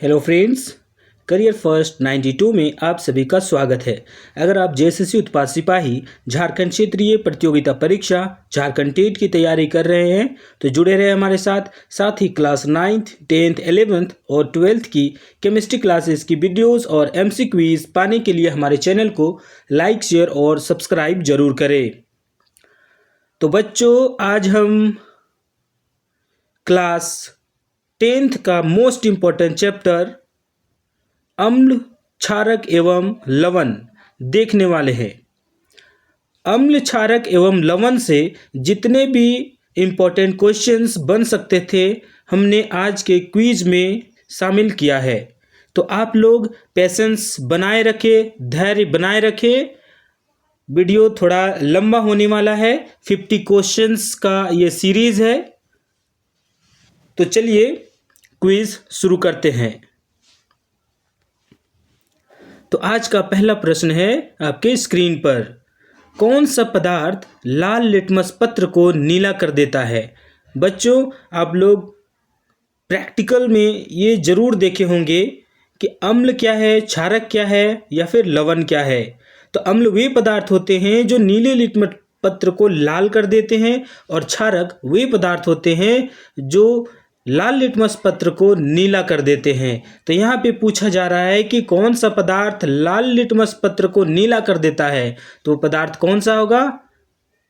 Hello friends, career first 92 में आप सभी का स्वागत है। अगर आप जेएसएससी उत्पाद सिपाही झारखंड क्षेत्रीय प्रतियोगिता परीक्षा झारखंड टेट की तैयारी कर रहे हैं तो जुड़े रहे हमारे साथ ही क्लास 9th 10th 11th और 12th की केमिस्ट्री क्लासेस की वीडियोस और एमसी क्विज पाने के लिए हमारे चैनल को लाइक शेयर और सब्सक्राइब जरूर करें। तो बच्चों, आज हम क्लास 10th का मोस्ट इम्पॉर्टेंट चैप्टर अम्ल, क्षारक एवं लवण देखने वाले हैं। अम्ल, क्षारक एवं लवण से जितने भी इम्पोर्टेंट क्वेश्चंस बन सकते थे हमने आज के क्विज में शामिल किया है। तो आप लोग पेशेंस बनाए रखें, धैर्य बनाए रखें। वीडियो थोड़ा लंबा होने वाला है, 50 क्वेश्चंस का ये सीरीज है। तो चलिए क्विज शुरू करते हैं। तो आज का पहला प्रश्न है आपके स्क्रीन पर, कौन सा पदार्थ लाल लिटमस पत्र को नीला कर देता है? बच्चों, आप लोग प्रैक्टिकल में ये जरूर देखे होंगे कि अम्ल क्या है, क्षारक क्या है या फिर लवण क्या है। तो अम्ल वे पदार्थ होते हैं जो नीले लिटमस पत्र को लाल कर देते हैं और क्षारक वे पदार्थ होते हैं जो लाल लिटमस पत्र को नीला कर देते हैं। तो यहाँ पे पूछा जा रहा है कि कौन सा पदार्थ लाल लिटमस पत्र को नीला कर देता है, तो पदार्थ कौन सा होगा?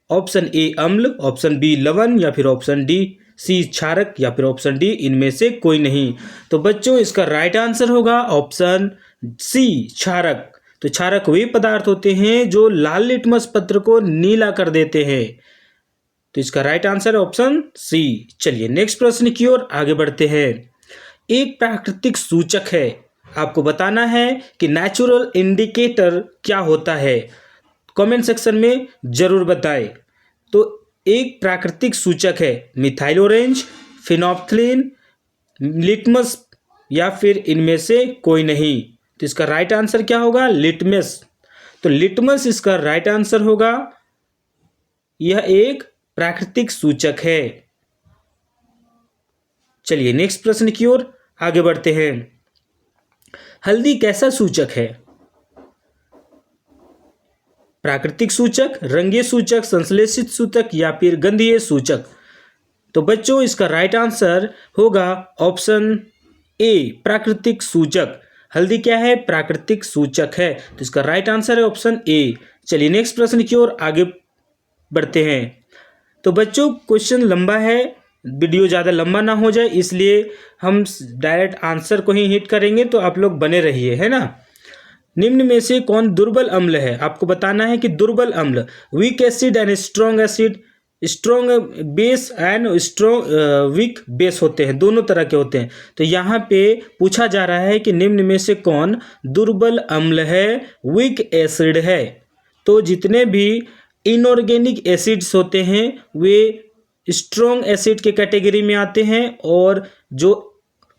ऑप्शन ए अम्ल, ऑप्शन बी लवण या फिर ऑप्शन डी सी क्षारक या फिर ऑप्शन डी इनमें से कोई नहीं। तो बच्चों, इसका राइट आंसर होगा ऑप्शन सी क्षारक। तो क्षारक वे पदार्थ होते हैं जो लाल लिटमस पत्र को नीला कर देते हैं। तो इसका राइट आंसर है ऑप्शन सी। चलिए नेक्स्ट प्रश्न की ओर आगे बढ़ते हैं। एक प्राकृतिक सूचक है, आपको बताना है कि नेचुरल इंडिकेटर क्या होता है। कमेंट सेक्शन में जरूर बताएं। तो एक प्राकृतिक सूचक है मिथाइल ऑरेंज, फिनोल्फ्थालीन, लिटमस या फिर इनमें से कोई नहीं। तो इसका राइट आंसर क्या होगा? लिटमस। तो लिटमस इसका राइट आंसर होगा। यह एक प्राकृतिक सूचक है। चलिए नेक्स्ट प्रश्न की ओर आगे बढ़ते हैं। हल्दी कैसा सूचक है? प्राकृतिक सूचक, रंगीय सूचक, संश्लेषित सूचक या फिर गंधीय सूचक? तो बच्चों, इसका राइट आंसर होगा ऑप्शन ए प्राकृतिक सूचक। हल्दी क्या है? प्राकृतिक सूचक है। तो इसका राइट आंसर है ऑप्शन ए। चलिए नेक्स्ट प्रश्न की ओर आगे बढ़ते हैं। तो बच्चों, क्वेश्चन लंबा है, वीडियो ज़्यादा लंबा ना हो जाए इसलिए हम डायरेक्ट आंसर को ही हिट करेंगे। तो आप लोग बने रहिए, है ना। निम्न में से कौन दुर्बल अम्ल है? आपको बताना है कि दुर्बल अम्ल, weak acid and strong acid, strong base and strong weak base होते हैं, दोनों तरह के होते हैं। तो यहाँ पे पूछा जा रहा है कि निम्न में से कौन दुर्बल अम्ल है, वीक एसिड है। तो जितने भी इनऑर्गेनिक एसिड्स होते हैं वे स्ट्रॉन्ग एसिड के कैटेगरी में आते हैं और जो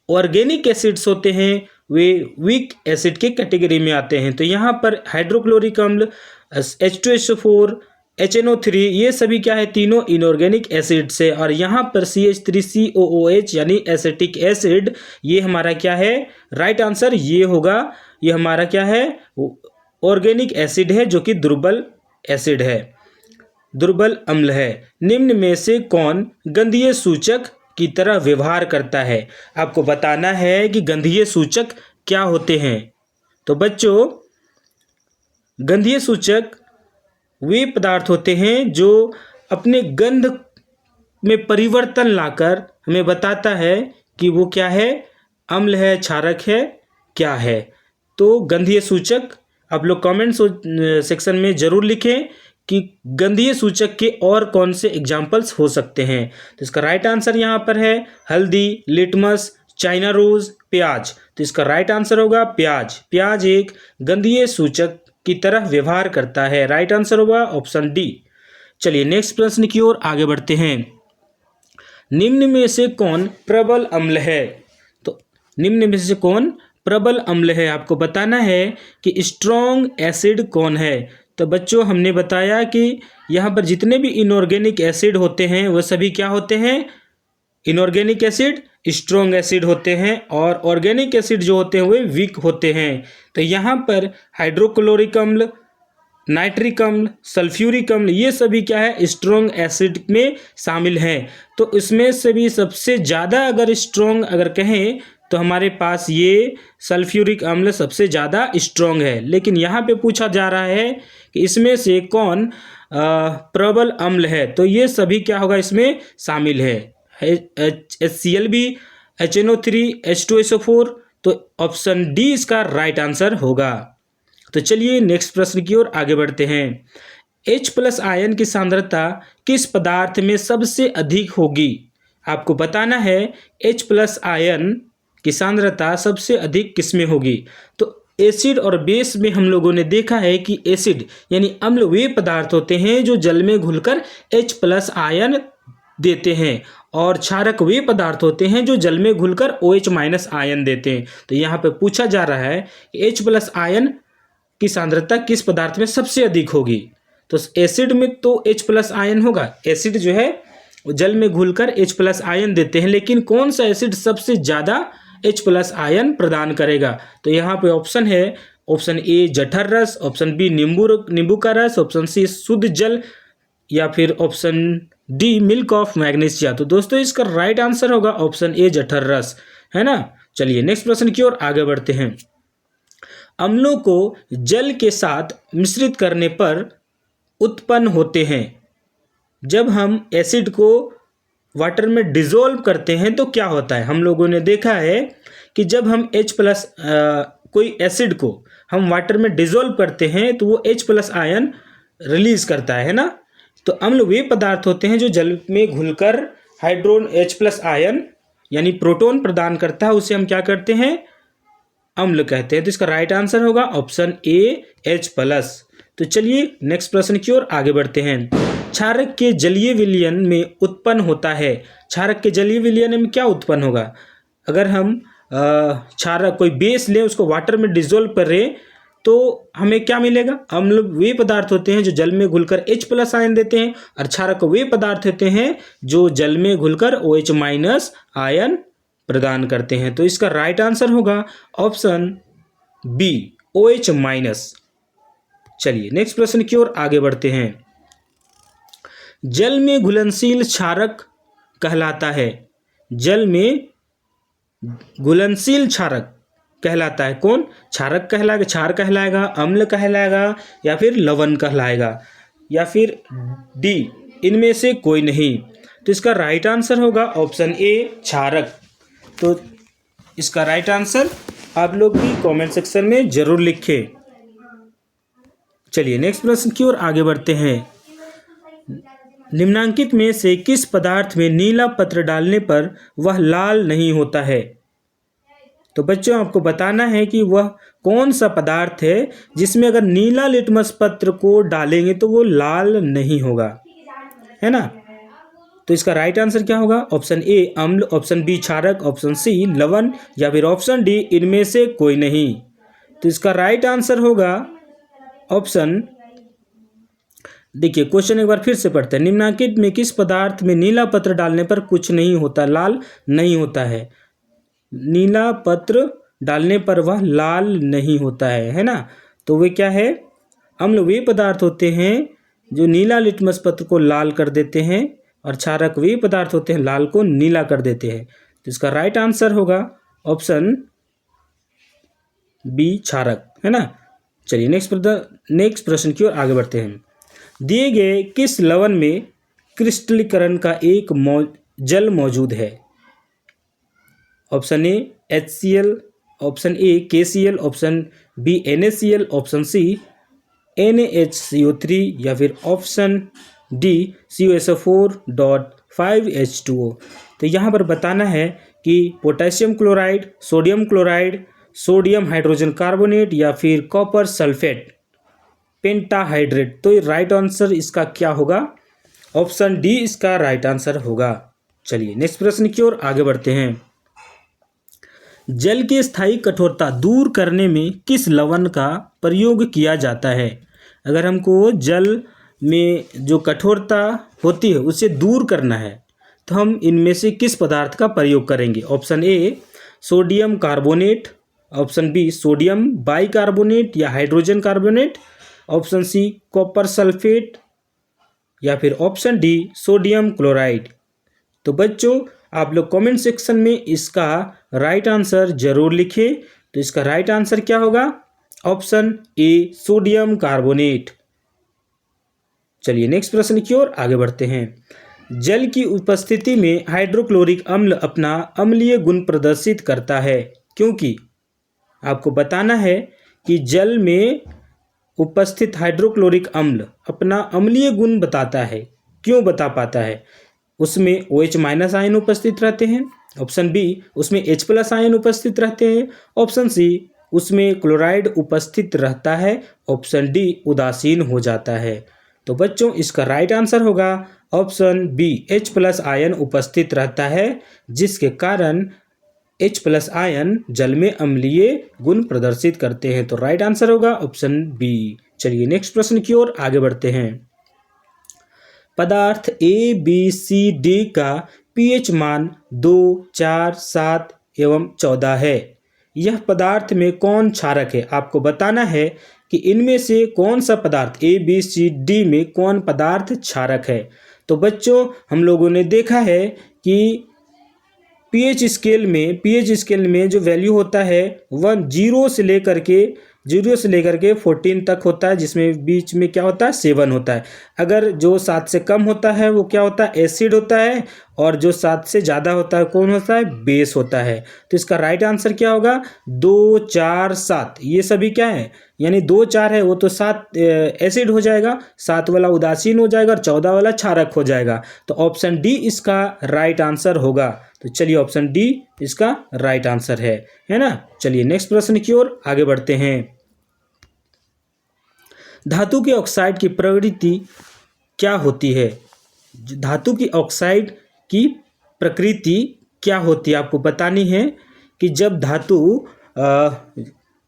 ऑर्गेनिक एसिड्स होते हैं वे वीक एसिड के कैटेगरी में आते हैं। तो यहाँ पर हाइड्रोक्लोरिक अम्ल, H2SO4, HNO3 ये सभी क्या है? तीनों इनऑर्गेनिक एसिड्स है। और यहाँ पर CH3COOH यानी एसिटिक एसिड, ये हमारा क्या है? राइट आंसर ये होगा। ये हमारा क्या है? ऑर्गेनिक एसिड है जो कि दुर्बल एसिड है, दुर्बल अम्ल है। निम्न में से कौन गंधीय सूचक की तरह व्यवहार करता है? आपको बताना है कि गंधीय सूचक क्या होते हैं। तो बच्चों, गंधीय सूचक वे पदार्थ होते हैं जो अपने गंध में परिवर्तन लाकर हमें बताता है कि वो क्या है? अम्ल है, क्षारक है, क्या है। तो गंधीय सूचक आप लोग कमेंट सेक्शन में जरूर लिखें कि गंधीय सूचक के और कौन से एग्जाम्पल्स हो सकते हैं। तो इसका राइट आंसर यहाँ पर है हल्दी, लिटमस, चाइना रोज, प्याज। तो इसका राइट आंसर होगा प्याज। प्याज एक गंधीय सूचक की तरह व्यवहार करता है। राइट आंसर होगा ऑप्शन डी। चलिए नेक्स्ट प्रश्न की ओर आगे बढ़ते हैं। निम्न में से कौन प्रबल अम्ल है? तो निम्न में से कौन प्रबल अम्ल है? आपको बताना है कि स्ट्रॉन्ग एसिड कौन है। तो बच्चों, हमने बताया कि यहाँ पर जितने भी इनऑर्गेनिक एसिड होते हैं वह सभी क्या होते हैं? इनऑर्गेनिक एसिड स्ट्रॉन्ग एसिड होते हैं और ऑर्गेनिक एसिड जो होते हैं वे वीक होते हैं। तो यहाँ पर हाइड्रोक्लोरिक अम्ल, नाइट्रिक अम्ल, सल्फ्यूरिक अम्ल ये सभी क्या है स्ट्रॉन्ग एसिड में शामिल हैं। तो इसमें से भी सबसे ज़्यादा अगर स्ट्रॉन्ग अगर कहें तो हमारे पास ये सल्फ्यूरिक अम्ल सबसे ज़्यादा स्ट्रॉन्ग है। लेकिन यहाँ पे पूछा जा रहा है कि इसमें से कौन प्रबल अम्ल है, तो ये सभी क्या होगा इसमें शामिल है। HCl भी, HNO3, H2SO4, तो ऑप्शन डी इसका राइट आंसर होगा। तो चलिए नेक्स्ट प्रश्न की ओर आगे बढ़ते हैं। H+ आयन की सांद्रता किस पदार्थ में सबसे अधिक होगी? आपको बताना है H+ आयन की सांद्रता सबसे अधिक किस में होगी। तो एसिड और बेस में हम लोगों ने देखा है कि एसिड यानी अम्ल वे पदार्थ होते हैं जो जल में घुलकर H+ आयन देते हैं और क्षारक वे पदार्थ होते हैं जो जल में घुलकर OH- आयन देते हैं। तो यहाँ पे पूछा जा रहा है कि H+ आयन की सांद्रता किस पदार्थ में सबसे अधिक होगी। तो एसिड में तो H+ आयन होगा, एसिड जो है जल में घुलकर H+ आयन देते हैं, लेकिन कौन सा एसिड सबसे ज़्यादा H+ आयन प्रदान करेगा। तो यहाँ पे ऑप्शन है, ऑप्शन ए जठर रस, ऑप्शन बी नींबू का रस, ऑप्शन सी शुद्ध जल, या फिर option D milk of magnesia. तो दोस्तों इसका राइट आंसर होगा ऑप्शन ए जठर रस, है ना। चलिए नेक्स्ट प्रश्न की ओर आगे बढ़ते हैं। अम्लों को जल के साथ मिश्रित करने पर उत्पन्न होते हैं। जब हम एसिड को वाटर में डिज़ोल्व करते हैं तो क्या होता है। हम लोगों ने देखा है कि जब हम H+ कोई एसिड को हम वाटर में डिज़ोल्व करते हैं तो वो H+ आयन रिलीज करता है ना। तो अम्ल वे पदार्थ होते हैं जो जल में घुलकर हाइड्रोन H+ आयन यानी प्रोटॉन प्रदान करता है, उसे हम क्या करते हैं अम्ल कहते हैं। तो इसका राइट आंसर होगा ऑप्शन ए H+। तो चलिए नेक्स्ट प्रश्न की ओर आगे बढ़ते हैं। क्षारक के जलीय विलयन में उत्पन्न होता है। क्षारक के जलीय विलयन में क्या उत्पन्न होगा। अगर हम क्षारक कोई बेस लें उसको वाटर में डिजोल्व करें तो हमें क्या मिलेगा। अम्ल वे पदार्थ होते हैं जो जल में घुलकर H+ आयन देते हैं और क्षारक वे पदार्थ होते हैं जो जल में घुलकर OH- आयन प्रदान करते हैं। तो इसका राइट आंसर होगा ऑप्शन बी OH-। चलिए नेक्स्ट प्रश्न की ओर आगे बढ़ते हैं। जल में घुलनशील क्षारक कहलाता है। जल में घुलनशील क्षारक कहलाता है कौन। क्षारक कहलाएगा, क्षार कहलाएगा, अम्ल कहलाएगा या फिर लवण कहलाएगा या फिर डी इनमें से कोई नहीं। तो इसका राइट आंसर होगा ऑप्शन ए क्षारक। तो इसका राइट आंसर आप लोग भी कमेंट सेक्शन में जरूर लिखें। चलिए नेक्स्ट प्रश्न की ओर आगे बढ़ते हैं। निम्नांकित में से किस पदार्थ में नीला पत्र डालने पर वह लाल नहीं होता है। तो बच्चों आपको बताना है कि वह कौन सा पदार्थ है जिसमें अगर नीला लिटमस पत्र को डालेंगे तो वो लाल नहीं होगा, है ना। तो इसका राइट आंसर क्या होगा। ऑप्शन ए अम्ल, ऑप्शन बी क्षारक, ऑप्शन सी लवण या फिर ऑप्शन डी इनमें से कोई नहीं। तो इसका राइट आंसर होगा ऑप्शन, देखिए क्वेश्चन एक बार फिर से पढ़ते हैं। निम्नलिखित में किस पदार्थ में नीला पत्र डालने पर कुछ नहीं होता, लाल नहीं होता है। नीला पत्र डालने पर वह लाल नहीं होता है ना। तो वे क्या है, अम्ल वे पदार्थ होते हैं जो नीला लिटमस पत्र को लाल कर देते हैं और क्षारक वे पदार्थ होते हैं लाल को नीला कर देते हैं। तो इसका राइट आंसर होगा ऑप्शन बी क्षारक, है ना। चलिए नेक्स्ट प्रश्न की ओर आगे बढ़ते हैं। दिए गए किस लवण में क्रिस्टलीकरण का एक जल मौजूद है। Option A HCl, option A KCl, option B NaCl, option C NaHCO3 या फिर ऑप्शन डी COSO4.5H2O। तो यहाँ पर बताना है कि potassium chloride, sodium chloride, sodium hydrogen carbonate या फिर कॉपर सल्फेट पेंटाहाइड्रेट। तो राइट आंसर इसका क्या होगा। ऑप्शन डी इसका राइट आंसर होगा। चलिए नेक्स्ट प्रश्न की ओर आगे बढ़ते हैं। जल की स्थायी कठोरता दूर करने में किस लवण का प्रयोग किया जाता है। अगर हमको जल में जो कठोरता होती है उसे दूर करना है तो हम इनमें से किस पदार्थ का प्रयोग करेंगे? Option A sodium carbonate, option B sodium bicarbonate या hydrogen carbonate, option C copper sulphate या फिर ऑप्शन डी सोडियम क्लोराइड। तो बच्चों आप लोग कमेंट सेक्शन में इसका राइट आंसर जरूर लिखें। तो इसका राइट आंसर क्या होगा? Option A sodium carbonate. चलिए नेक्स्ट प्रश्न की ओर आगे बढ़ते हैं। जल की उपस्थिति में हाइड्रोक्लोरिक अम्ल अपना अम्लीय गुण प्रदर्शित करता है, क्योंकि आपको बताना है कि जल में उपस्थित हाइड्रोक्लोरिक अम्ल अपना अम्लीय गुण बताता है। क्यों बता पाता है? उसमें OH माइनस आयन उपस्थित रहते हैं, ऑप्शन बी उसमें H प्लस आयन उपस्थित रहते हैं, ऑप्शन सी उसमें क्लोराइड उपस्थित रहता है, ऑप्शन डी उदासीन हो जाता है। तो बच्चों इसका राइट आंसर होगा option B H plus ion उपस्थित रहता है, जिसके कारण H प्लस आयन जल में अम्लीय गुण प्रदर्शित करते हैं। तो राइट आंसर होगा ऑप्शन बी। चलिए नेक्स्ट प्रश्न की ओर आगे बढ़ते हैं। पदार्थ ABCD का pH मान 2, 4, 7 एवं 14 है। यह पदार्थ में कौन क्षारक है? आपको बताना है कि इनमें से कौन सा पदार्थ ABCD में कौन पदार्थ क्षारक है। तो बच्चों हम लोगों ने देखा है कि pH स्केल में जो वैल्यू होता है वह 0 से लेकर के 14 तक होता है, जिसमें बीच में क्या होता है 7 होता है। अगर जो 7 से कम होता है वो क्या होता है एसिड होता है, और जो 7 से ज़्यादा होता है कौन होता है बेस होता है। तो इसका राइट आंसर क्या होगा? 2, 4, 7 ये सभी क्या है, यानी 2, 4 है वो तो 7 एसिड हो जाएगा, 7 वाला उदासीन हो जाएगा और 14 वाला क्षारक हो जाएगा। तो ऑप्शन डी इसका राइट आंसर होगा। तो चलिए ऑप्शन डी इसका राइट आंसर है ना। चलिए नेक्स्ट प्रश्न की ओर आगे बढ़ते हैं। धातु के ऑक्साइड की प्रवृत्ति क्या होती है? धातु की ऑक्साइड की प्रकृति क्या होती है आपको बतानी है कि जब धातु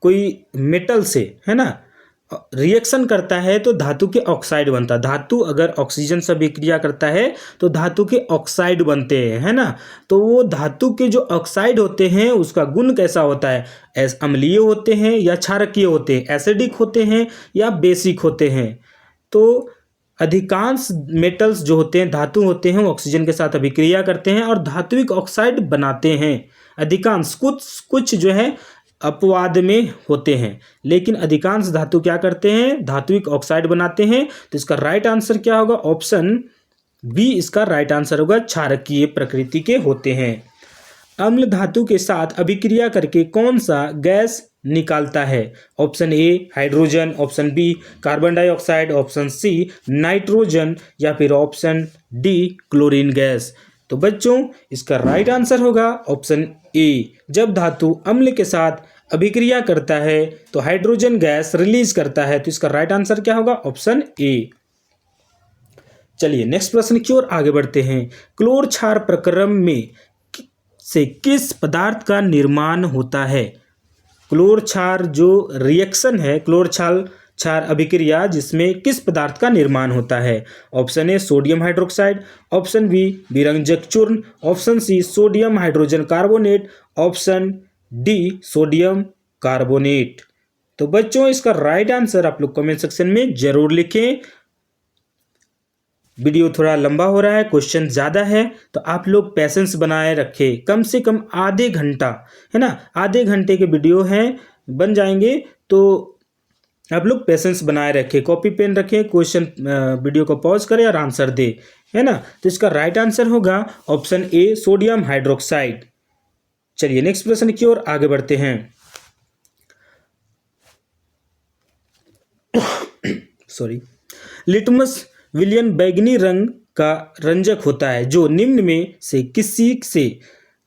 कोई मेटल से है ना रिएक्शन करता है तो धातु के ऑक्साइड बनता है। धातु अगर ऑक्सीजन से अभिक्रिया करता है तो धातु के ऑक्साइड बनते हैं, है ना। तो वो धातु के जो ऑक्साइड होते हैं उसका गुण कैसा होता है? अम्लीय होते हैं या क्षारकीय होते हैं, एसिडिक होते हैं या बेसिक होते हैं। तो अधिकांश मेटल्स जो होते हैं धातु होते हैं वो ऑक्सीजन के साथ अभिक्रिया करते हैं और धात्विक ऑक्साइड बनाते हैं। अधिकांश कुछ जो है अपवाद में होते हैं, लेकिन अधिकांश धातु क्या करते हैं? धात्विक ऑक्साइड बनाते हैं। तो इसका राइट आंसर क्या होगा? ऑप्शन बी इसका राइट आंसर होगा, क्षारकीय प्रकृति के होते हैं। अम्ल धातु के साथ अभिक्रिया करके कौन सा गैस निकालता है? Option A hydrogen, option B carbon dioxide, option C nitrogen या फिर ऑप्शन डी क्लोरीन गैस। तो बच्चों इसका राइट आंसर होगा ऑप्शन ए। जब धातु अम्ल के साथ अभिक्रिया करता है तो हाइड्रोजन गैस रिलीज करता है। तो इसका राइट आंसर क्या होगा? ऑप्शन ए। चलिए नेक्स्ट प्रश्न की ओर आगे बढ़ते हैं। क्लोर क्षार प्रक्रम में से किस पदार्थ का निर्माण होता है? क्लोर क्षार जो रिएक्शन है, क्लोर क्षार अभिक्रिया, जिसमें किस पदार्थ का निर्माण होता है? Option A sodium hydroxide, option B विरंजक चूर्ण, option C sodium hydrogen carbonate, option D sodium carbonate. तो बच्चों इसका राइट आंसर आप लोग कमेंट सेक्शन में जरूर लिखें। वीडियो थोड़ा लंबा हो रहा है, क्वेश्चन ज़्यादा है, तो आप लोग पैसेंस बनाए रखें। कम से कम आधे घंटा, है ना, आधे घंटे के वीडियो हैं, बन जाएंगे। तो आप लोग पेशेंस बनाए रखें, कॉपी पेन रखें, क्वेश्चन वीडियो को पॉज करें और आंसर दे, है ना। तो इसका राइट आंसर होगा ऑप्शन ए सोडियम हाइड्रोक्साइड। चलिए नेक्स्ट प्रश्न की ओर आगे बढ़ते हैं। लिटमस विलियन बैगनी रंग का रंजक होता है जो निम्न में से किसी से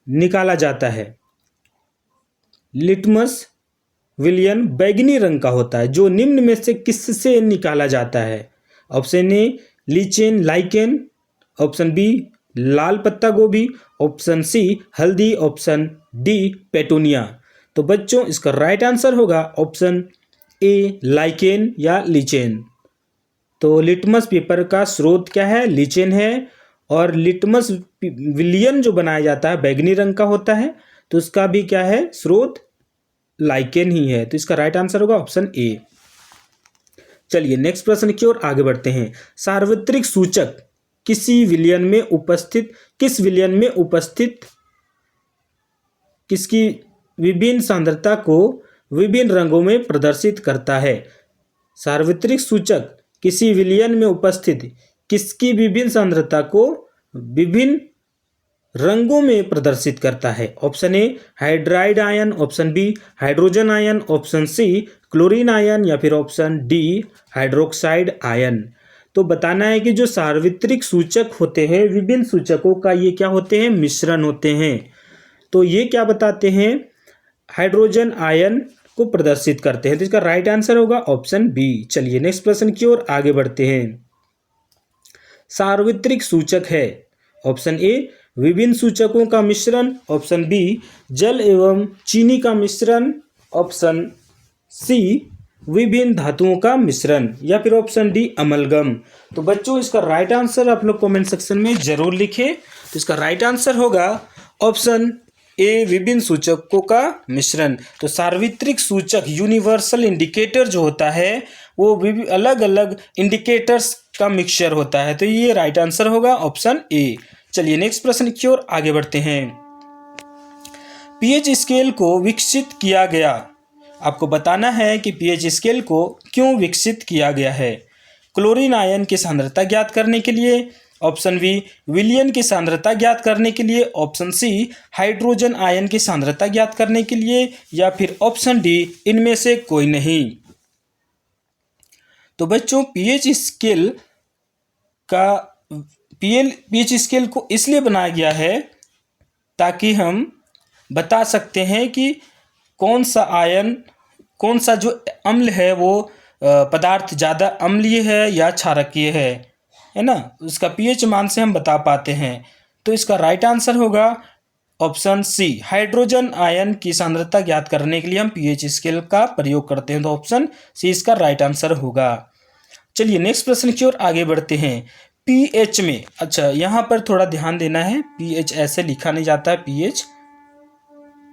निकाला जाता है? लिटमस विलियन बैगनी रंग का होता है जो निम्न में से किससे निकाला जाता है? Option A lichen lichen, option B लाल पत्ता गोभी, ऑप्शन सी हल्दी, ऑप्शन डी पेटूनिया। तो बच्चों इसका राइट आंसर होगा ऑप्शन ए लाइकेन या लीचेन। तो लिटमस पेपर का स्रोत क्या है? लीचेन है। और लिटमस विलियन जो बनाया जाता है बैगनी रंग का होता है, तो उसका भी क्या है, स्रोत लाइकेन ही है। तो इसका राइट आंसर होगा ऑप्शन ए। चलिए नेक्स्ट प्रश्न की ओर आगे बढ़ते हैं। सार्वत्रिक सूचक किस विलियन में उपस्थित किसकी विभिन्न सांद्रता को विभिन्न रंगों में प्रदर्शित करता है। सार्वत्रिक सूचक किसी विलियन में उपस्थित किसकी विभिन्न सांद्रता को विभिन्न रंगों में प्रदर्शित करता है। Option A hydride ion, option B hydrogen ion, option C chlorine ion या फिर ऑप्शन डी हाइड्रोक्साइड आयन। तो बताना है कि जो सार्वत्रिक सूचक होते हैं विभिन्न सूचकों का ये क्या होते हैं, मिश्रण होते हैं। तो ये क्या बताते हैं, हाइड्रोजन आयन को प्रदर्शित करते हैं। तो इसका राइट आंसर होगा ऑप्शन बी। चलिए नेक्स्ट प्रश्न की ओर आगे बढ़ते हैं। सार्वत्रिक सूचक है ऑप्शन ए विभिन्न सूचकों का मिश्रण, ऑप्शन बी जल एवं चीनी का मिश्रण, ऑप्शन सी विभिन्न धातुओं का मिश्रण या फिर ऑप्शन डी अमलगम। तो बच्चों इसका राइट आंसर आप लोग कमेंट सेक्शन में जरूर लिखें। तो इसका राइट आंसर होगा ऑप्शन ए विभिन्न सूचकों का मिश्रण। तो सार्वत्रिक सूचक यूनिवर्सल इंडिकेटर जो होता है वो अलग अलग इंडिकेटर्स का मिक्सचर होता है। तो ये राइट आंसर होगा ऑप्शन ए। चलिए नेक्स्ट प्रश्न की ओर आगे बढ़ते हैं। पीएच स्केल को विकसित किया गया, आपको बताना है कि पीएच स्केल को क्यों विकसित किया गया है। क्लोरीन आयन की सांद्रता ज्ञात करने के लिए, ऑप्शन बी विलियन की सांद्रता ज्ञात करने के लिए, ऑप्शन सी हाइड्रोजन आयन की सांद्रता ज्ञात करने के लिए या फिर ऑप्शन डी इनमें से कोई नहीं। तो बच्चों पीएच स्केल को इसलिए बनाया गया है ताकि हम बता सकते हैं कि कौन सा जो अम्ल है वो पदार्थ ज़्यादा अम्लीय है या क्षारकीय है ना, उसका पीएच मान से हम बता पाते हैं। तो इसका राइट आंसर होगा ऑप्शन सी हाइड्रोजन आयन की सांद्रता ज्ञात करने के लिए हम पीएच स्केल का प्रयोग करते हैं। तो ऑप्शन सी इसका राइट आंसर होगा। चलिए नेक्स्ट प्रश्न की ओर आगे बढ़ते हैं। पीएच में, अच्छा यहाँ पर थोड़ा ध्यान देना है, पीएच ऐसे लिखा नहीं जाता है। पीएच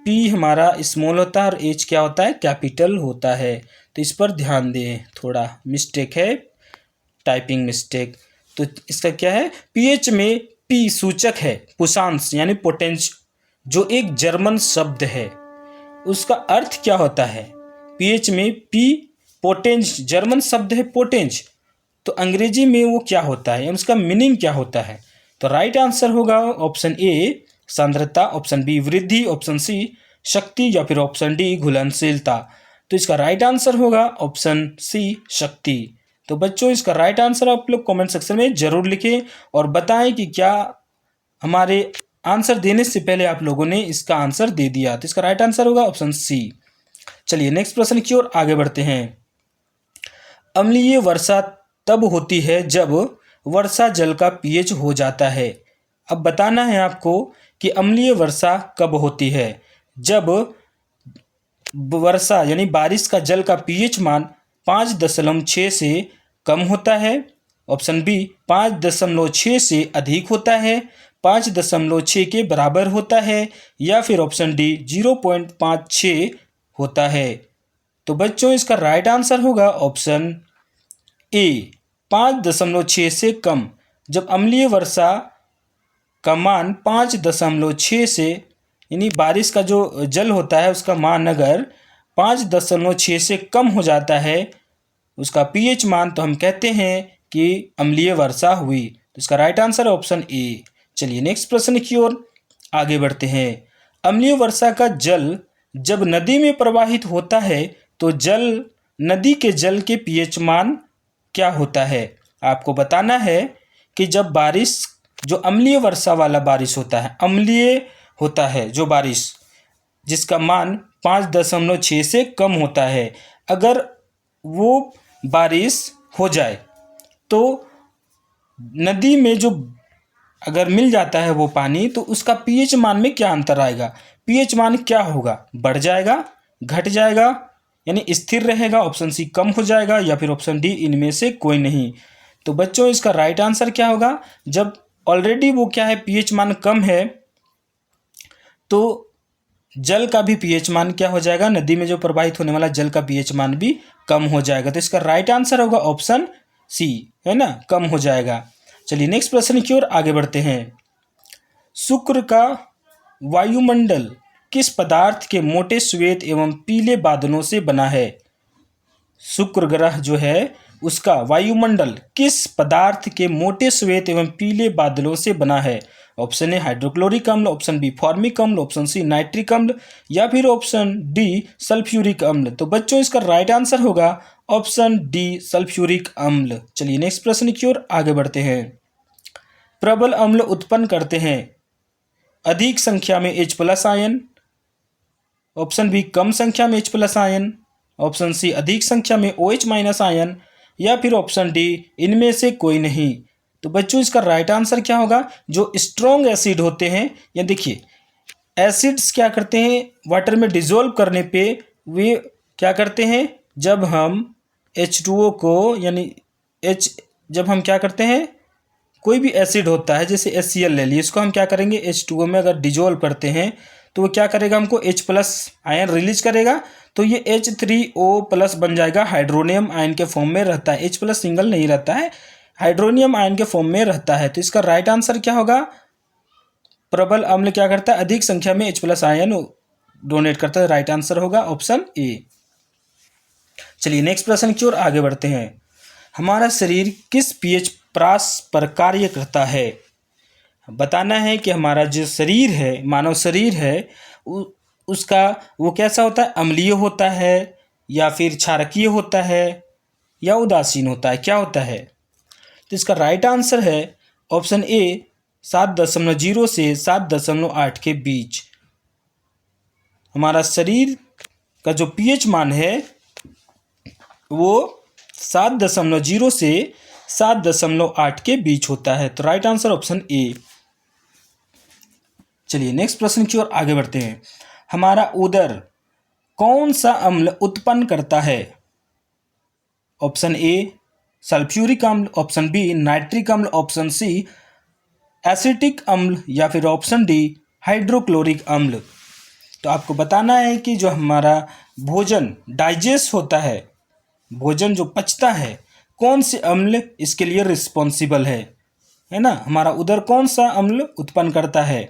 पी हमारा स्मॉल होता है और एच क्या होता है, कैपिटल होता है। तो इस पर ध्यान दें, थोड़ा मिस्टेक है, टाइपिंग मिस्टेक। तो इसका क्या है, पीएच में पी सूचक है पुषांश यानी पोटेंज, जो एक जर्मन शब्द है। उसका अर्थ क्या होता है, पीएच में पी पोटेंज जर्मन शब्द है पोटेंज, तो अंग्रेजी में वो क्या होता है, उसका मीनिंग क्या होता है। तो राइट आंसर होगा ऑप्शन ए सांद्रता, ऑप्शन बी वृद्धि, ऑप्शन सी शक्ति या फिर ऑप्शन डी घुलनशीलता। तो इसका राइट आंसर होगा ऑप्शन सी शक्ति। तो बच्चों इसका राइट आंसर आप लोग कमेंट सेक्शन में जरूर लिखें और बताएं कि क्या हमारे आंसर देने से पहले आप लोगों ने इसका आंसर दे दिया। तो इसका राइट आंसर होगा ऑप्शन सी। चलिए नेक्स्ट प्रश्न की ओर आगे बढ़ते हैं। अम्लीय वर्षा तब होती है जब वर्षा जल का पीएच हो जाता है। अब बताना है आपको कि अम्लीय वर्षा कब होती है, जब वर्षा यानी बारिश का जल का पीएच मान 5.6 से कम होता है, ऑप्शन बी 5.6 से अधिक होता है, 5.6 के बराबर होता है या फिर ऑप्शन डी 0.56 होता है। तो बच्चों इसका राइट आंसर होगा ऑप्शन ए 5.6 से कम। जब अम्लीय वर्षा का मान 5.6 से यानी बारिश का जो जल होता है उसका मान अगर 5.6 से कम हो जाता है उसका पीएच मान, तो हम कहते हैं कि अम्लीय वर्षा हुई। तो इसका राइट आंसर है ऑप्शन ए। चलिए नेक्स्ट प्रश्न की ओर आगे बढ़ते हैं। अम्लीय वर्षा का जल जब नदी में प्रवाहित होता है तो नदी के जल के पीएच मान क्या होता है। आपको बताना है कि जब बारिश जो अम्लीय वर्षा वाला बारिश होता है, अम्लीय होता है जो बारिश जिसका मान 5.6 से कम होता है, अगर वो बारिश हो जाए तो नदी में जो अगर मिल जाता है वो पानी, तो उसका पीएच मान में क्या अंतर आएगा, पीएच मान क्या होगा, बढ़ जाएगा, घट जाएगा यानी स्थिर रहेगा, ऑप्शन सी कम हो जाएगा या फिर ऑप्शन डी इनमें से कोई नहीं। तो बच्चों इसका राइट आंसर क्या होगा, जब ऑलरेडी वो क्या है, पीएच मान कम है, तो जल का भी पीएच मान क्या हो जाएगा, नदी में जो प्रवाहित होने वाला जल का पीएच मान भी कम हो जाएगा। तो इसका राइट आंसर होगा ऑप्शन सी, है ना, कम हो जाएगा। चलिए नेक्स्ट प्रश्न की ओर आगे बढ़ते हैं। शुक्र का वायुमंडल किस पदार्थ के मोटे श्वेत एवं पीले बादलों से बना है? शुक्र ग्रह जो है उसका वायुमंडल किस पदार्थ के मोटे श्वेत एवं पीले बादलों से बना है? ऑप्शन ए हाइड्रोक्लोरिक अम्ल, ऑप्शन बी फॉर्मिक अम्ल, ऑप्शन सी नाइट्रिक अम्ल या फिर ऑप्शन डी सल्फ्यूरिक अम्ल। तो बच्चों इसका राइट आंसर होगा ऑप्शन डी सल्फ्यूरिक अम्ल। चलिए नेक्स्ट प्रश्न की ओर आगे बढ़ते हैं। प्रबल अम्ल उत्पन्न करते हैं अधिक संख्या में H+ आयन, ऑप्शन बी कम संख्या में H+ आयन, ऑप्शन सी अधिक संख्या में OH- आयन या फिर ऑप्शन डी इनमें से कोई नहीं। तो बच्चों इसका राइट आंसर क्या होगा? जो स्ट्रॉन्ग एसिड होते हैं, या देखिए एसिड्स क्या करते हैं, वाटर में डिजोल्व करने पे वे क्या करते हैं, जब हम H2O को यानी जब हम क्या करते हैं, कोई भी एसिड होता है जैसे HCl ले लीजिए, इसको हम क्या करेंगे H2O में अगर डिजोल्व करते हैं तो वो क्या करेगा, हमको H+ आयन रिलीज करेगा। तो ये H3O+ बन जाएगा, हाइड्रोनियम आयन के फॉर्म में रहता है, H+ सिंगल नहीं रहता है, हाइड्रोनियम आयन के फॉर्म में रहता है। तो इसका राइट आंसर क्या होगा? प्रबल अम्ल क्या करता है, अधिक संख्या में H+ आयन डोनेट करता है। राइट आंसर होगा ऑप्शन ए। चलिए नेक्स्ट प्रश्न की ओर आगे बढ़ते हैं। हमारा शरीर किस pH प्रास पर कार्य करता है? बताना है कि हमारा जो शरीर है, मानव शरीर है, उसका वो कैसा होता है, अम्लीय होता है या फिर क्षारकीय होता है या उदासीन होता है, क्या होता है? तो इसका राइट आंसर है ऑप्शन ए 7.0 से 7.8 के बीच। हमारा शरीर का जो pH मान है वो 7.0 से 7.8 के बीच होता है। तो राइट आंसर ऑप्शन ए। चलिए नेक्स्ट प्रश्न की ओर आगे बढ़ते हैं। हमारा उदर कौन सा अम्ल उत्पन्न करता है? ऑप्शन ए सल्फ्यूरिक अम्ल, ऑप्शन बी नाइट्रिक अम्ल, ऑप्शन सी एसिटिक अम्ल या फिर ऑप्शन डी हाइड्रोक्लोरिक अम्ल। तो आपको बताना है कि जो हमारा भोजन डाइजेस्ट होता है, भोजन जो पचता है, कौन से अम्ल इसके लिए रिस्पॉन्सिबल है ना, हमारा उदर कौन सा अम्ल उत्पन्न करता है?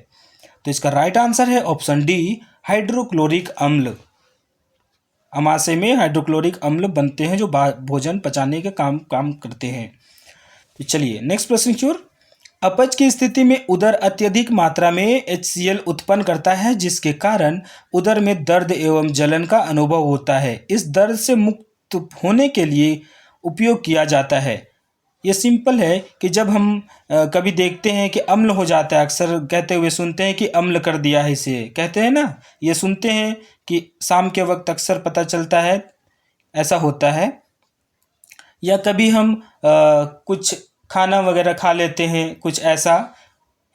तो इसका राइट आंसर है ऑप्शन डी हाइड्रोक्लोरिक अम्ल। अमाशय में हाइड्रोक्लोरिक अम्ल बनते हैं जो भोजन पचाने के काम करते हैं। तो चलिए नेक्स्ट प्रश्न की ओर। अपच की स्थिति में उदर अत्यधिक मात्रा में HCl उत्पन्न करता है, जिसके कारण उदर में दर्द एवं जलन का अनुभव होता है। इस दर्द से मुक्त होने के लिए उपयोग किया जाता है। ये सिंपल है कि जब हम कभी देखते हैं कि अम्ल हो जाता है, अक्सर कहते हुए सुनते हैं कि अम्ल कर दिया है इसे, कहते हैं ना, ये सुनते हैं कि शाम के वक्त अक्सर पता चलता है, ऐसा होता है। या कभी हम कुछ खाना वगैरह खा लेते हैं, कुछ ऐसा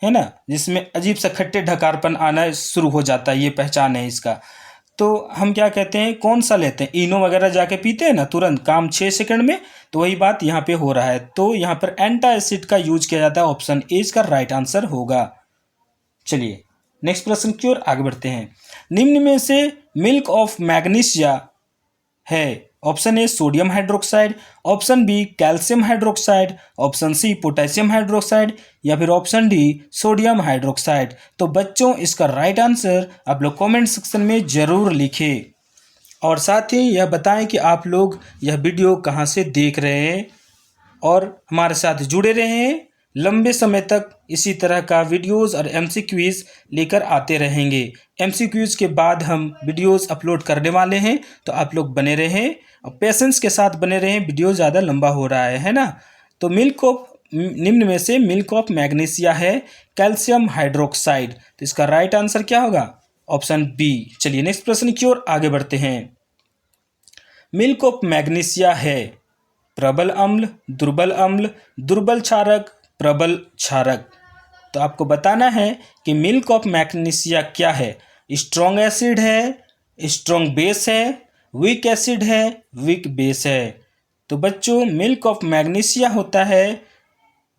है ना, जिसमें अजीब सा खट्टे ढकारपन आना शुरू हो जाता है, ये पहचान है इसका। तो हम क्या कहते हैं, कौन सा लेते हैं, इनो वगैरह जाके पीते हैं ना, तुरंत काम 6 सेकंड में। तो वही बात यहाँ पे हो रहा है। तो यहाँ पर एंटासिड का यूज किया जाता है। ऑप्शन ए इसका राइट आंसर होगा। चलिए नेक्स्ट प्रश्न की ओर आगे बढ़ते हैं। निम्न में से मिल्क ऑफ मैग्नीशिया है? Option A sodium hydroxide, option B calcium hydroxide, option C potassium hydroxide या फिर ऑप्शन डी सोडियम हाइड्रोक्साइड। तो बच्चों इसका राइट आंसर आप लोग कमेंट सेक्शन में ज़रूर लिखें और साथ ही यह बताएं कि आप लोग यह वीडियो कहां से देख रहे हैं और हमारे साथ जुड़े रहे हैं। लंबे समय तक इसी तरह का वीडियोस और MCQs लेकर आते रहेंगे। MCQs के बाद हम वीडियोस अपलोड करने वाले हैं, तो आप लोग बने रहें और पेशेंस के साथ बने रहें। वीडियो ज़्यादा लंबा हो रहा है ना। तो निम्न में से मिल्क ऑफ मैग्नीशिया है कैल्शियम हाइड्रोक्साइड। तो इसका राइट आंसर क्या होगा? Option B. चलिए नेक्स्ट प्रश्न की ओर आगे बढ़ते हैं। मिल्क ऑफ मैग्नीशिया है प्रबल अम्ल, दुर्बल अम्ल, दुर्बल क्षारक, प्रबल क्षारक। तो आपको बताना है कि मिल्क ऑफ मैग्नीशिया क्या है। स्ट्रॉन्ग एसिड है, स्ट्रॉन्ग बेस है, वीक एसिड है, वीक बेस है। तो बच्चों मिल्क ऑफ मैग्नीशिया होता है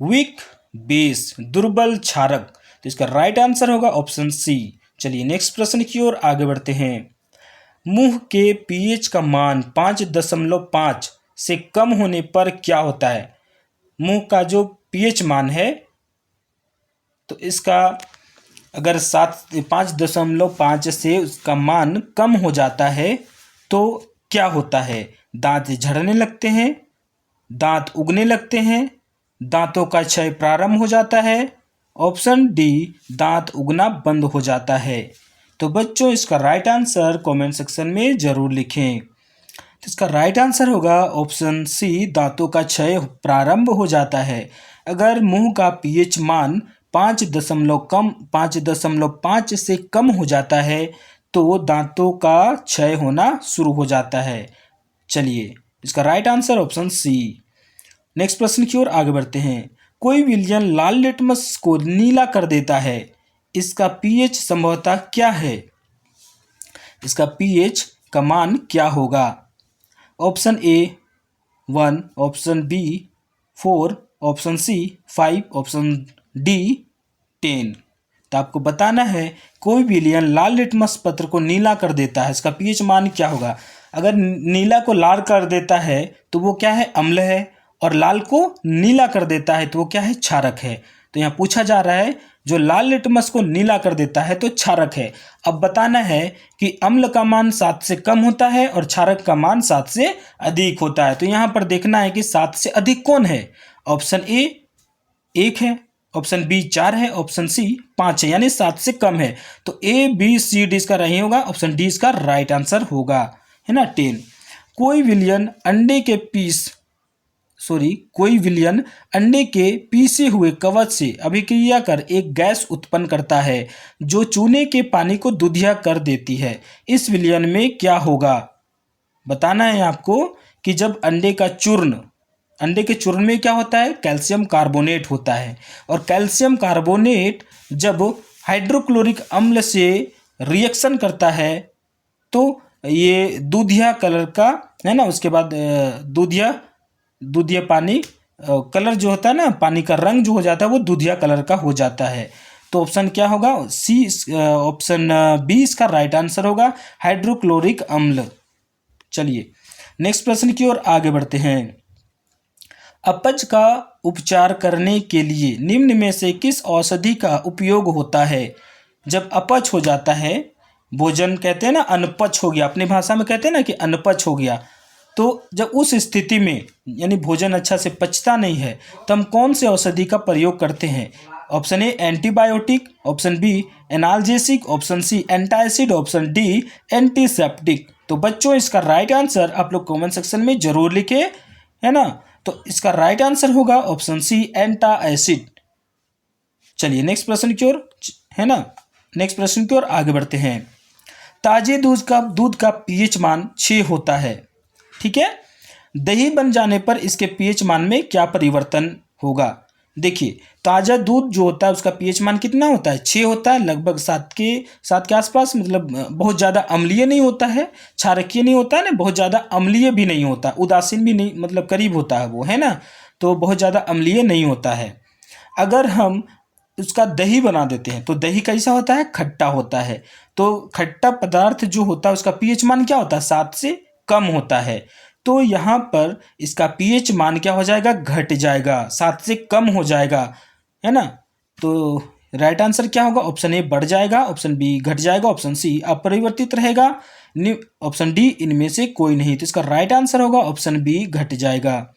वीक बेस, दुर्बल क्षारक। तो इसका राइट आंसर होगा ऑप्शन सी। चलिए नेक्स्ट प्रश्न की ओर आगे बढ़ते हैं। मुंह के पीएच का मान 5.5 से कम होने पर क्या होता है? मुंह का जो पीएच मान है, तो इसका अगर 5.5 से उसका मान कम हो जाता है तो क्या होता है? दांत झड़ने लगते हैं, दांत उगने लगते हैं, दांतों का क्षय प्रारंभ हो जाता है, ऑप्शन डी दांत उगना बंद हो जाता है। तो बच्चों इसका राइट आंसर कमेंट सेक्शन में जरूर लिखें। तो इसका राइट आंसर होगा ऑप्शन सी, दांतों का क्षय प्रारंभ हो जाता है। अगर मुंह का पीएच मान 5.5 से कम हो जाता है तो दांतों का क्षय होना शुरू हो जाता है। चलिए इसका right answer option C. Next प्रश्न की ओर आगे बढ़ते हैं। कोई विलयन लाल लिटमस को नीला कर देता है, इसका पीएच संभवतः क्या है? इसका पीएच का मान क्या होगा? Option A 1, option B 4, option C 5, option D 10। तो आपको बताना है कोई विलयन लाल लिटमस पत्र को नीला कर देता है, इसका पीएच मान क्या होगा? अगर नीला को लाल कर देता है तो वो क्या है? अम्ल है। और लाल को नीला कर देता है तो वो क्या है? क्षारक है। तो यहाँ पूछा जा रहा है जो लाल लिटमस को नीला कर देता है तो क्षारक है। अब बताना है कि अम्ल का मान 7 से कम होता है और क्षारक का मान 7 से अधिक होता है। तो यहाँ पर देखना है कि 7 से अधिक कौन है? ऑप्शन ए 1 है, ऑप्शन बी 4 है, ऑप्शन सी 5 है, यानी 7 से कम है। तो ए बी सी डी इसका नहीं होगा, ऑप्शन डी इसका राइट आंसर होगा, है ना 10। कोई विलयन अंडे के पीसे हुए कवच से अभिक्रिया कर एक गैस उत्पन्न करता है जो चूने के पानी को दूधिया कर देती है। इस विलयन में क्या होगा? बताना है आपको कि जब अंडे के चूर्ण में क्या होता है? कैल्शियम कार्बोनेट होता है। और कैल्शियम कार्बोनेट जब हाइड्रोक्लोरिक अम्ल से रिएक्शन करता है तो ये दूधिया कलर का, है ना, उसके बाद दूधिया पानी कलर जो होता है ना, पानी का रंग जो हो जाता है वो दूधिया कलर का हो जाता है। तो ऑप्शन क्या होगा? सी, ऑप्शन बी इसका राइट आंसर होगा, हाइड्रोक्लोरिक अम्ल। चलिए नेक्स्ट प्रश्न की ओर आगे बढ़ते हैं। अपच का उपचार करने के लिए निम्न में से किस औषधि का उपयोग होता है? जब अपच हो जाता है, भोजन कहते हैं ना अनपच हो गया, अपनी भाषा में कहते हैं ना कि अनपच हो गया, तो जब उस स्थिति में यानी भोजन अच्छा से पचता नहीं है तो हम कौन से औषधि का प्रयोग करते हैं? Option A antibiotic, option B analgesic, option C antacid, option D antiseptic. तो बच्चों इसका राइट आंसर आप लोग कमेंट सेक्शन में जरूर लिखें, है ना। तो इसका राइट आंसर होगा ऑप्शन सी एंटासिड। चलिए नेक्स्ट प्रश्न की ओर, है ना, नेक्स्ट प्रश्न की ओर आगे बढ़ते हैं। ताजे दूध का पीएच मान 6 होता है, ठीक है। दही बन जाने पर इसके पीएच मान में क्या परिवर्तन होगा? देखिए ताज़ा दूध जो होता है उसका पीएच मान कितना होता है? 6 होता है, लगभग 7 के आसपास। मतलब बहुत ज़्यादा अम्लीय नहीं होता है, क्षारकीय नहीं होता है ना, बहुत ज़्यादा अम्लीय भी नहीं होता, उदासीन भी नहीं, मतलब करीब होता है वो, है ना। तो बहुत ज़्यादा अम्लीय नहीं होता है। अगर हम उसका दही बना देते हैं तो दही कैसा होता है? खट्टा होता है। तो खट्टा पदार्थ जो होता है उसका पीएच मान क्या होता है? 7 से कम होता है। तो यहाँ पर इसका पीएच मान क्या हो जाएगा? घट जाएगा, 7 से कम हो जाएगा, है ना। तो राइट आंसर क्या होगा? ऑप्शन ए बढ़ जाएगा, ऑप्शन बी घट जाएगा, ऑप्शन सी अपरिवर्तित रहेगा, ऑप्शन डी इनमें से कोई नहीं। तो इसका राइट आंसर होगा ऑप्शन बी घट जाएगा।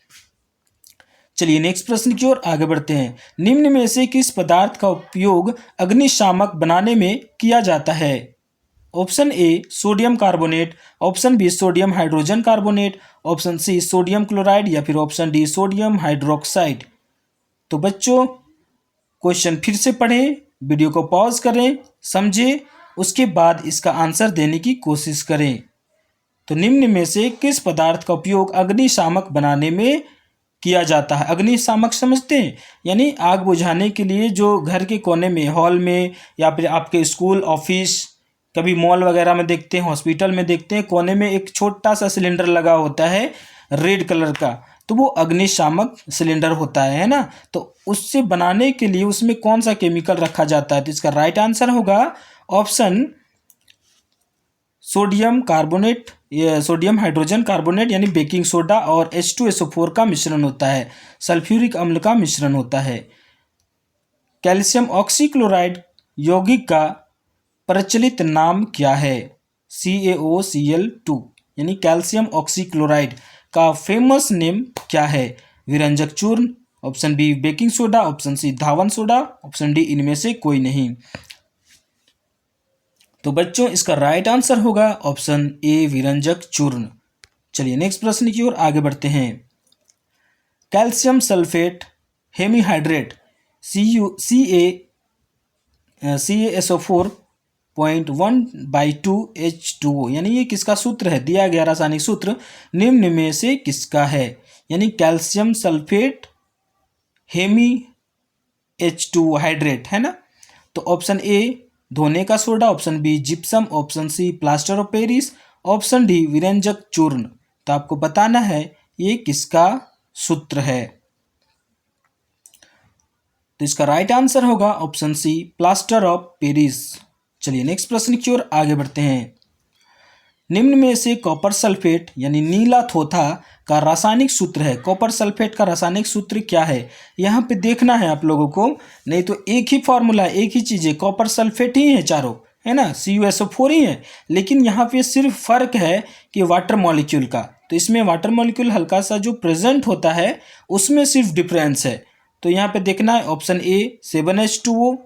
चलिए नेक्स्ट प्रश्न की ओर आगे बढ़ते हैं। निम्न में से किस पदार्थ का उपयोग अग्निशामक बनाने में किया जाता है? Option A sodium carbonate, option B sodium hydrogen carbonate, option C sodium chloride या फिर ऑप्शन डी सोडियम हाइड्रोक्साइड। तो बच्चों क्वेश्चन फिर से पढ़ें, वीडियो को पॉज करें, समझें, उसके बाद इसका आंसर देने की कोशिश करें। तो निम्न में से किस पदार्थ का उपयोग अग्निशामक बनाने में किया जाता है? अग्निशामक समझते हैं, यानी आग बुझाने के लिए जो घर के कोने में, हॉल में या फिर आपके स्कूल, ऑफिस, कभी मॉल वगैरह में देखते हैं, हॉस्पिटल में देखते हैं, कोने में एक छोटा सा सिलेंडर लगा होता है रेड कलर का। तो वो अग्निशामक सिलेंडर होता है ना। तो उससे बनाने के लिए उसमें कौन सा केमिकल रखा जाता है? तो इसका राइट आंसर होगा option sodium carbonate, sodium hydrogen carbonate यानी बेकिंग सोडा और H2SO4 का मिश्रण होता है, सल्फ्यूरिक अम्ल का मिश्रण होता है। कैल्शियम ऑक्सीक्लोराइड यौगिक का प्रचलित नाम क्या है? CaOCl2 यानी कैल्शियम ऑक्सीक्लोराइड का फेमस नेम क्या है? विरंजक चूर्ण, option B baking soda, option C धावन सोडा, ऑप्शन डी इनमें से कोई नहीं। तो बच्चों इसका राइट आंसर होगा ऑप्शन ए विरंजक चूर्ण। चलिए नेक्स्ट प्रश्न की ओर आगे बढ़ते हैं। कैल्शियम सल्फेट हेमीहाइड्रेट CaSO4.1/2H2O यानी ये किसका सूत्र है? दिया गया रासायनिक सूत्र निम्न में से किसका है? यानी calcium sulphate Hemy H2O hydrate है ना। तो ऑप्शन ए धोने का soda, option B gypsum, option C plaster of Paris, option D विरंजक चूर्ण। तो आपको बताना है ये किसका सूत्र है। तो इसका राइट आंसर होगा option C plaster of Paris. चलिए नेक्स्ट प्रश्न की ओर आगे बढ़ते हैं। निम्न में से कॉपर सल्फेट यानी नीला थोथा का रासायनिक सूत्र है। कॉपर सल्फेट का रासायनिक सूत्र क्या है? यहाँ पे देखना है आप लोगों को, नहीं तो एक ही फॉर्मूला, एक ही चीज़ है, कॉपर सल्फेट ही है चारों, है ना, CuSO4 ही है। लेकिन यहाँ पे सिर्फ फर्क है कि वाटर मॉलिक्यूल का। तो इसमें वाटर मॉलिक्यूल हल्का सा जो प्रेजेंट होता है उसमें सिर्फ डिफरेंस है। तो यहाँ पे देखना है option A 7H2O,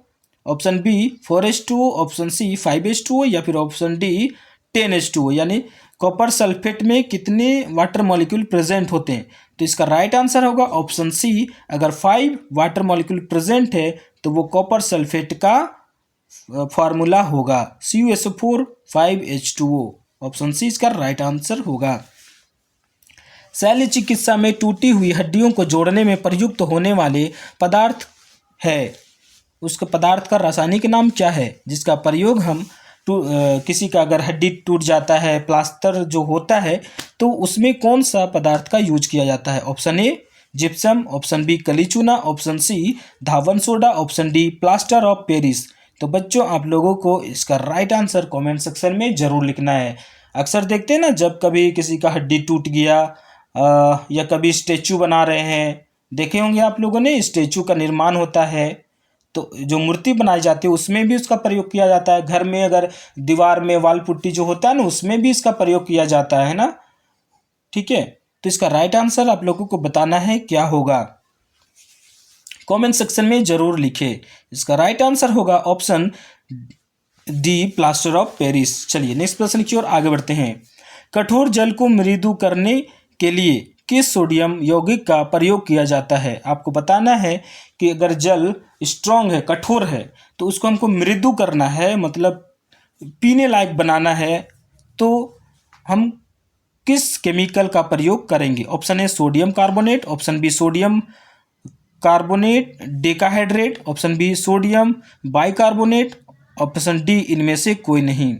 option B 4H2O, option C 5H2O या फिर ऑप्शन डी 10H2O यानी कॉपर सल्फेट में कितने वाटर मॉलिक्यूल प्रेजेंट होते हैं। तो इसका राइट आंसर होगा ऑप्शन सी। अगर 5 वाटर मॉलिक्यूल प्रेजेंट है तो वो कॉपर सल्फेट का फॉर्मूला होगा CuSO4 5H2O। ऑप्शन सी इसका राइट आंसर होगा। शल्य चिकित्सा में टूटी हुई हड्डियों को जोड़ने में प्रयुक्त होने वाले पदार्थ है, उसका पदार्थ का रासायनिक नाम क्या है जिसका प्रयोग हम किसी का अगर हड्डी टूट जाता है, प्लास्टर जो होता है, तो उसमें कौन सा पदार्थ का यूज किया जाता है? Option A gypsum, option B कलीचूना, ऑप्शन सी धावन soda, option D plaster of Paris. तो बच्चों आप लोगों को इसका राइट आंसर कमेंट सेक्शन में जरूर लिखना है। अक्सर देखते हैं ना, जब कभी किसी का हड्डी टूट गया या कभी स्टेचू बना रहे हैं, देखे होंगे आप लोगों ने, स्टेचू का निर्माण होता है तो जो मूर्ति बनाई जाती है उसमें भी उसका प्रयोग किया जाता है। घर में अगर दीवार में वाल पुट्टी जो होता है ना, उसमें भी इसका प्रयोग किया जाता है ना। ठीक है, तो इसका राइट आंसर आप लोगों को बताना है क्या होगा, कमेंट सेक्शन में जरूर लिखे। इसका राइट आंसर होगा option D plaster of Paris. चलिए नेक्स्ट प्रश्न की ओर आगे बढ़ते हैं। कठोर जल को मृदु करने के लिए किस सोडियम यौगिक का प्रयोग किया जाता है? आपको बताना है कि अगर जल स्ट्रॉन्ग है, कठोर है, तो उसको हमको मृदु करना है, मतलब पीने लायक बनाना है, तो हम किस केमिकल का प्रयोग करेंगे? Option A sodium carbonate, option B sodium carbonate decahydrate, option B sodium bicarbonate, option D इनमें से कोई नहीं।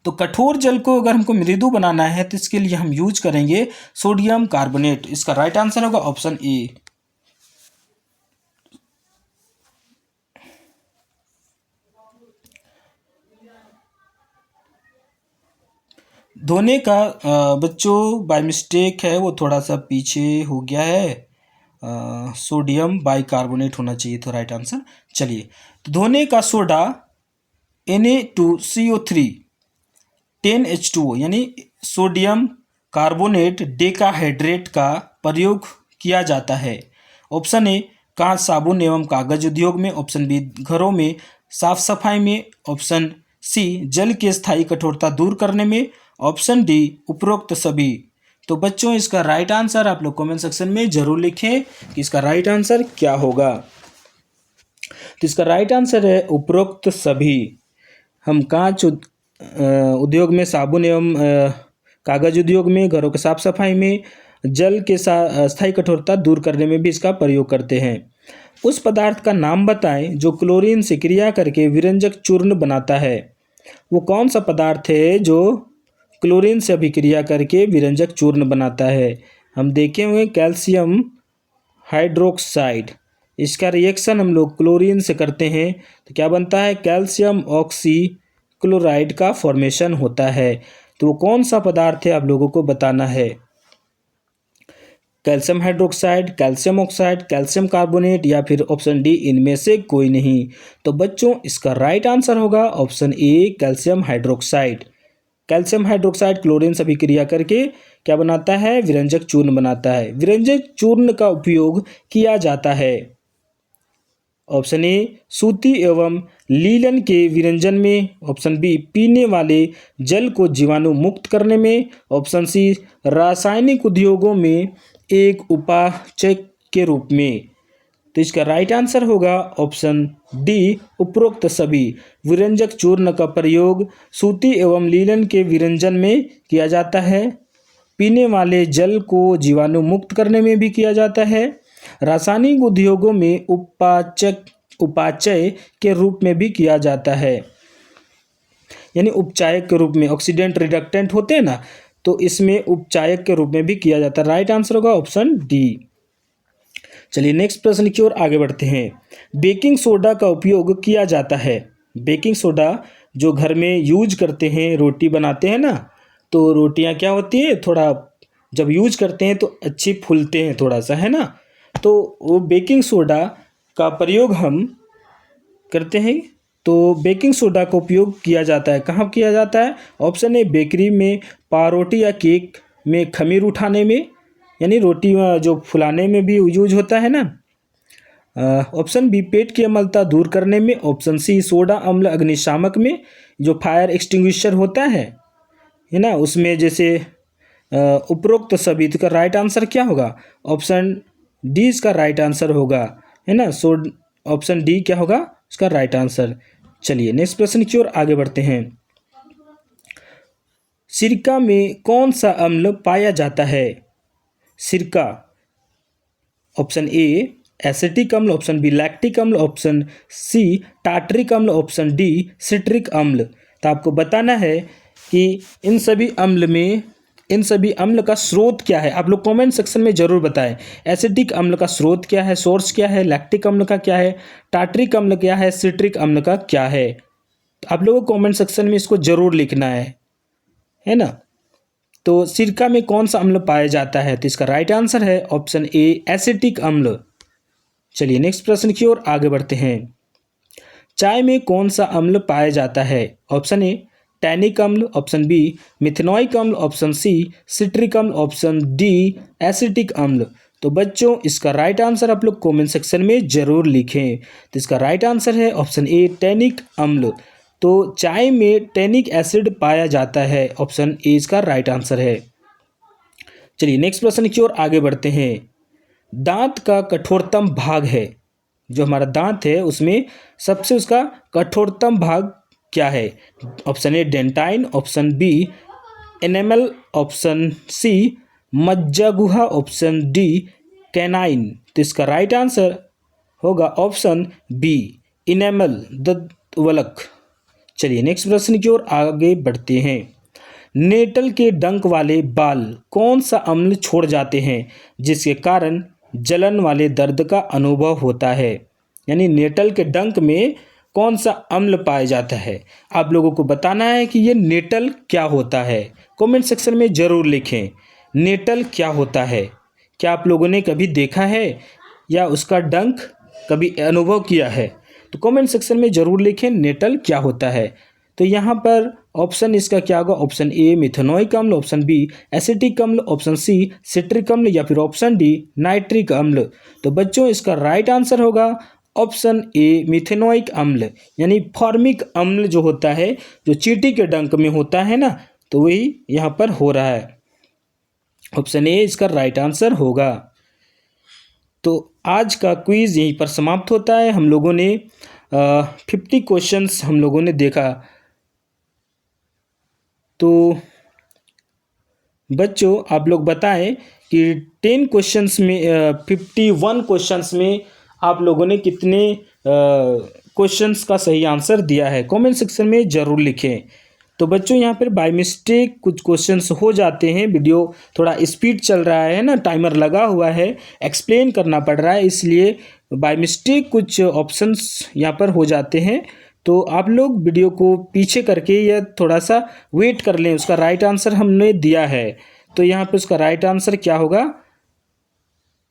तो कठोर जल को अगर हमको मृदु बनाना है तो इसके लिए हम यूज करेंगे सोडियम कार्बोनेट। इसका राइट आंसर होगा ऑप्शन ए। धोने का बच्चों बाय मिस्टेक है, वो थोड़ा सा पीछे हो गया है, सोडियम बाइकार्बोनेट होना चाहिए तो राइट आंसर। चलिए, तो धोने का सोडा Na2CO3 10H2O यानी सोडियम कार्बोनेट डेकाहाइड्रेट का प्रयोग किया जाता है। ऑप्शन ए कांच साबुन एवं कागज उद्योग में, ऑप्शन बी घरों में साफ सफाई में, ऑप्शन सी जल की स्थायी कठोरता दूर करने में, ऑप्शन डी उपरोक्त सभी। तो बच्चों इसका राइट आंसर आप लोग कमेंट सेक्शन में जरूर लिखें कि इसका राइट आंसर क्या होगा। तो इसका राइट आंसर है उपरोक्त सभी। हम कांच उद्योग में, साबुन एवं कागज उद्योग में, घरों के साफ सफाई में, जल के स्थायी कठोरता दूर करने में भी इसका प्रयोग करते हैं। उस पदार्थ का नाम बताएं जो क्लोरीन से क्रिया करके विरंजक चूर्ण बनाता है। वो कौन सा पदार्थ है जो क्लोरीन से अभिक्रिया करके विरंजक चूर्ण बनाता है? हम देखे हुए कैल्शियम हाइड्रोक्साइड, इसका रिएक्शन हम लोग क्लोरीन से करते हैं तो क्या बनता है, कैल्शियम ऑक्सी क्लोराइड का फॉर्मेशन होता है। तो वो कौन सा पदार्थ है आप लोगों को बताना है, calcium hydroxide, calcium oxide, calcium carbonate या फिर ऑप्शन डी इनमें से कोई नहीं। तो बच्चों इसका राइट आंसर होगा ऑप्शन ए calcium hydroxide. Calcium hydroxide chlorine से अभिक्रिया करके क्या बनाता है, विरंजक चूर्ण बनाता है। विरंजक चूर्ण का उपयोग किया जाता है ऑप्शन ए सूती एवं लीलन के विरंजन में, ऑप्शन बी पीने वाले जल को जीवाणु मुक्त करने में, ऑप्शन सी रासायनिक उद्योगों में एक उपाचय के रूप में। तो इसका राइट आंसर होगा ऑप्शन डी उपरोक्त सभी। विरंजक चूर्ण का प्रयोग सूती एवं लीलन के विरंजन में किया जाता है, पीने वाले जल को जीवाणु मुक्त करने में भी किया जाता है, रासायनिक उद्योगों में उपाचय के रूप में भी किया जाता है, यानी उपचायक के रूप में, ऑक्सीडेंट रिडक्टेंट होते हैं ना, तो इसमें उपचायक के रूप में भी किया जाता है। राइट आंसर होगा ऑप्शन डी। चलिए नेक्स्ट प्रश्न की ओर आगे बढ़ते हैं। बेकिंग सोडा का उपयोग किया जाता है। बेकिंग सोडा जो घर में यूज करते हैं, रोटी बनाते हैं ना, तो रोटियां क्या होती है, थोड़ा जब यूज करते हैं तो अच्छी फूलते हैं थोड़ा सा, है ना। तो वो बेकिंग सोडा का प्रयोग हम करते हैं। तो बेकिंग सोडा का उपयोग किया जाता है, कहाँ किया जाता है, ऑप्शन ए बेकरी में, पावरोटी या केक में खमीर उठाने में, यानी रोटी जो फुलाने में भी यूज होता है ना, ऑप्शन बी पेट की अम्लता दूर करने में, ऑप्शन सी सोडा अम्ल अग्निशामक में, जो फायर एक्सटिंग्विशर होता है ना, उसमें जैसे उपरोक्त सभी। तो का राइट आंसर क्या होगा, ऑप्शन डी इसका राइट आंसर होगा, है ना। सो ऑप्शन डी क्या होगा इसका राइट आंसर। चलिए नेक्स्ट प्रश्न की ओर आगे बढ़ते हैं। सिरका में कौन सा अम्ल पाया जाता है। सिरका, ऑप्शन ए एसिटिक अम्ल, ऑप्शन बी लैक्टिक अम्ल, ऑप्शन सी टार्टरिक अम्ल, ऑप्शन डी सिट्रिक अम्ल। तो आपको बताना है कि इन सभी अम्ल का स्रोत क्या है। आप लोग कमेंट सेक्शन में जरूर बताएं, एसिटिक अम्ल का स्रोत क्या है, सोर्स क्या है, लैक्टिक अम्ल का क्या है, टार्टरिक अम्ल क्या है, सिट्रिक अम्ल का क्या है। तो आप लोगों को कमेंट सेक्शन में इसको जरूर लिखना है ना। तो सिरका में कौन सा अम्ल पाया जाता है, तो इसका राइट आंसर है ऑप्शन ए एसिटिक अम्ल। चलिए नेक्स्ट प्रश्न की ओर आगे बढ़ते हैं। चाय में कौन सा अम्ल पाया जाता है, ऑप्शन ए टैनिक अम्ल, ऑप्शन बी मिथेनॉइक अम्ल, ऑप्शन सी सिट्रिक अम्ल, ऑप्शन डी एसिटिक अम्ल। तो बच्चों इसका राइट आंसर आप लोग कमेंट सेक्शन में जरूर लिखें। तो इसका राइट आंसर है ऑप्शन ए टैनिक अम्ल। तो चाय में टैनिक एसिड पाया जाता है, ऑप्शन ए इसका राइट आंसर है। चलिए नेक्स्ट प्रश्न की ओर आगे बढ़ते हैं। दांत का कठोरतम भाग है, जो हमारा दांत है उसमें सबसे उसका कठोरतम भाग क्या है, option A dentine, option B enamel, option C मज्जागुहा, ऑप्शन डी कैनाइन। तो इसका राइट आंसर होगा ऑप्शन बी इनेमल दंतवल्क। चलिए नेक्स्ट प्रश्न की ओर आगे बढ़ते हैं। नेटल के डंक वाले बाल कौन सा अम्ल छोड़ जाते हैं जिसके कारण जलन वाले दर्द का अनुभव होता है, यानी नेटल के डंक में कौन सा अम्ल पाया जाता है। आप लोगों को बताना है कि ये नेटल क्या होता है, कमेंट सेक्शन में जरूर लिखें नेटल क्या होता है। क्या आप लोगों ने कभी देखा है या उसका डंक कभी अनुभव किया है, तो कमेंट सेक्शन में जरूर लिखें नेटल क्या होता है। तो यहाँ पर ऑप्शन इसका क्या होगा, ऑप्शन ए मिथेनॉइक अम्ल, ऑप्शन बी एसिटिक अम्ल, ऑप्शन सी सिट्रिक अम्ल या फिर ऑप्शन डी नाइट्रिक अम्ल। तो बच्चों इसका राइट आंसर होगा ऑप्शन ए मिथेनॉइक अम्ल, यानी फॉर्मिक अम्ल जो होता है, जो चींटी के डंक में होता है ना, तो वही यहाँ पर हो रहा है। ऑप्शन ए इसका राइट आंसर होगा। तो आज का क्विज यहीं पर समाप्त होता है। हम लोगों ने 50 क्वेश्चंस हम लोगों ने देखा। तो बच्चों आप लोग बताएं कि 10 क्वेश्चंस में 51 क्वेश्चंस में आप लोगों ने कितने क्वेश्चंस का सही आंसर दिया है, कमेंट सेक्शन में ज़रूर लिखें। तो बच्चों यहाँ पर बाय मिस्टेक कुछ क्वेश्चंस हो जाते हैं, वीडियो थोड़ा स्पीड चल रहा है ना, टाइमर लगा हुआ है, एक्सप्लेन करना पड़ रहा है, इसलिए बाय मिस्टेक कुछ ऑप्शंस यहाँ पर हो जाते हैं। तो आप लोग वीडियो को पीछे करके या थोड़ा सा वेट कर लें, उसका राइट आंसर हमने दिया है। तो यहाँ पे उसका राइट आंसर क्या होगा,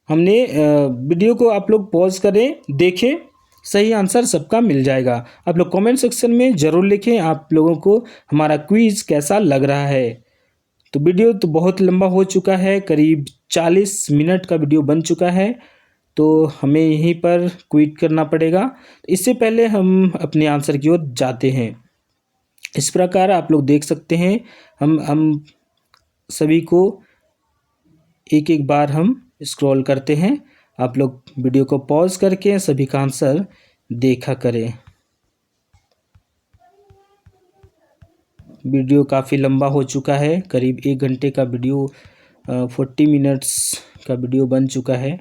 हमने वीडियो को आप लोग पॉज करें, देखें, सही आंसर सबका मिल जाएगा। आप लोग कमेंट सेक्शन में ज़रूर लिखें आप लोगों को हमारा क्विज़ कैसा लग रहा है। तो वीडियो तो बहुत लंबा हो चुका है, करीब 40 मिनट का वीडियो बन चुका है, तो हमें यहीं पर क्विट करना पड़ेगा। इससे पहले हम अपने आंसर की ओर जाते हैं। इस प्रकार आप लोग देख सकते हैं, हम सभी को एक एक बार हम स्क्रॉल करते हैं। आप लोग वीडियो को पॉज करके सभी का आंसर देखा करें। वीडियो काफ़ी लंबा हो चुका है, करीब 1 घंटे का वीडियो 40 मिनट्स का वीडियो बन चुका है।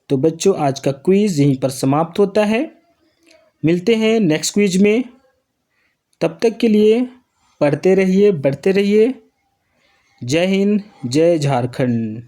तो बच्चों आज का क्विज़ यहीं पर समाप्त होता है। मिलते हैं नेक्स्ट क्विज में, तब तक के लिए पढ़ते रहिए, बढ़ते रहिए। जय हिंद, जय झारखंड।